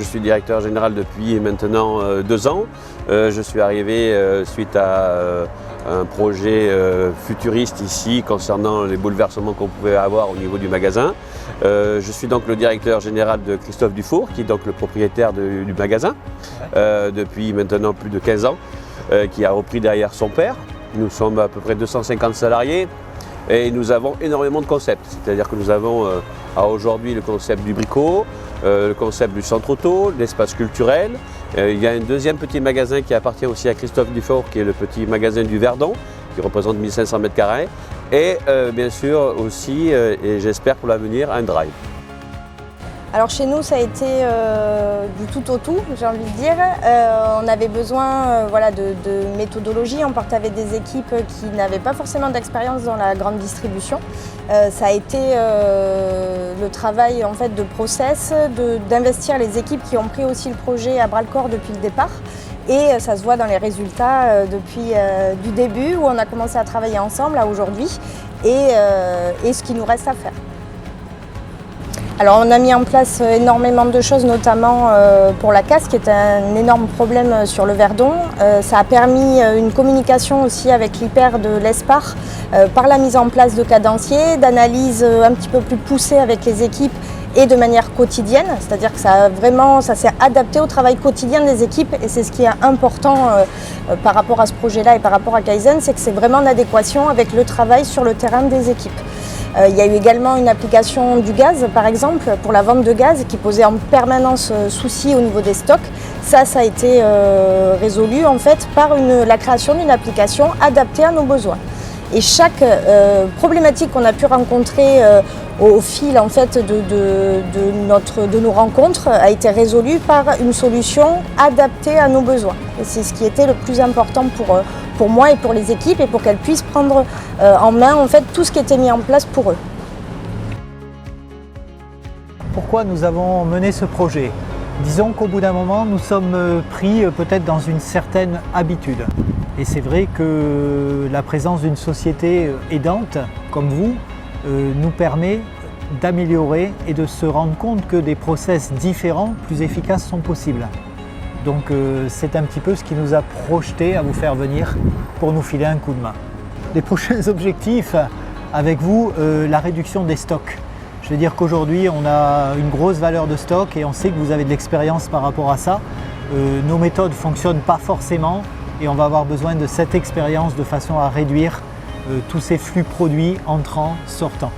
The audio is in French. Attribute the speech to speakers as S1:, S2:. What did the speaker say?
S1: suis directeur général depuis maintenant 2 ans. Je suis arrivé suite à un projet futuriste ici concernant les bouleversements qu'on pouvait avoir au niveau du magasin. Je suis donc le directeur général de Christophe Dufour, qui est donc le propriétaire du magasin depuis maintenant plus de 15 ans, qui a repris derrière son père. Nous sommes à peu près 250 salariés et nous avons énormément de concepts. C'est-à-dire que nous avons aujourd'hui le concept du bricot, le concept du centre auto, l'espace culturel. Il y a un deuxième petit magasin qui appartient aussi à Christophe Dufour, qui est le petit magasin du Verdon, qui représente 1500 m². Et bien sûr aussi, et j'espère pour l'avenir, un drive.
S2: Alors chez nous, ça a été du tout au tout, j'ai envie de dire. On avait besoin de méthodologie. On partait avec des équipes qui n'avaient pas forcément d'expérience dans la grande distribution. Ça a été le travail en fait, de process, d'investir les équipes qui ont pris aussi le projet à bras-le-corps depuis le départ. Et ça se voit dans les résultats depuis du début où on a commencé à travailler ensemble à aujourd'hui et ce qu'il nous reste à faire. Alors on a mis en place énormément de choses, notamment pour la casse, qui est un énorme problème sur le Verdon. Ça a permis une communication aussi avec l'hyper de l'ESPAR par la mise en place de cadenciers, d'analyses un petit peu plus poussées avec les équipes et de manière quotidienne, c'est-à-dire que ça s'est adapté au travail quotidien des équipes et c'est ce qui est important par rapport à ce projet-là et par rapport à Kaizen, c'est que c'est vraiment en adéquation avec le travail sur le terrain des équipes. Il y a eu également une application du gaz, par exemple, pour la vente de gaz qui posait en permanence souci au niveau des stocks. Ça a été résolu en fait par la création d'une application adaptée à nos besoins. Et chaque problématique qu'on a pu rencontrer au fil en fait, de nos rencontres a été résolue par une solution adaptée à nos besoins. Et c'est ce qui était le plus important pour moi et pour les équipes et pour qu'elles puissent prendre en main en fait, tout ce qui était mis en place pour eux.
S3: Pourquoi nous avons mené ce projet ? Disons qu'au bout d'un moment, nous sommes pris peut-être dans une certaine habitude. Et c'est vrai que la présence d'une société aidante comme vous nous permet d'améliorer et de se rendre compte que des process différents, plus efficaces sont possibles. Donc c'est un petit peu ce qui nous a projeté à vous faire venir pour nous filer un coup de main. Les prochains objectifs avec vous, la réduction des stocks. Je veux dire qu'aujourd'hui on a une grosse valeur de stock et on sait que vous avez de l'expérience par rapport à ça. Nos méthodes ne fonctionnent pas forcément et on va avoir besoin de cette expérience de façon à réduire tous ces flux produits entrants, sortants.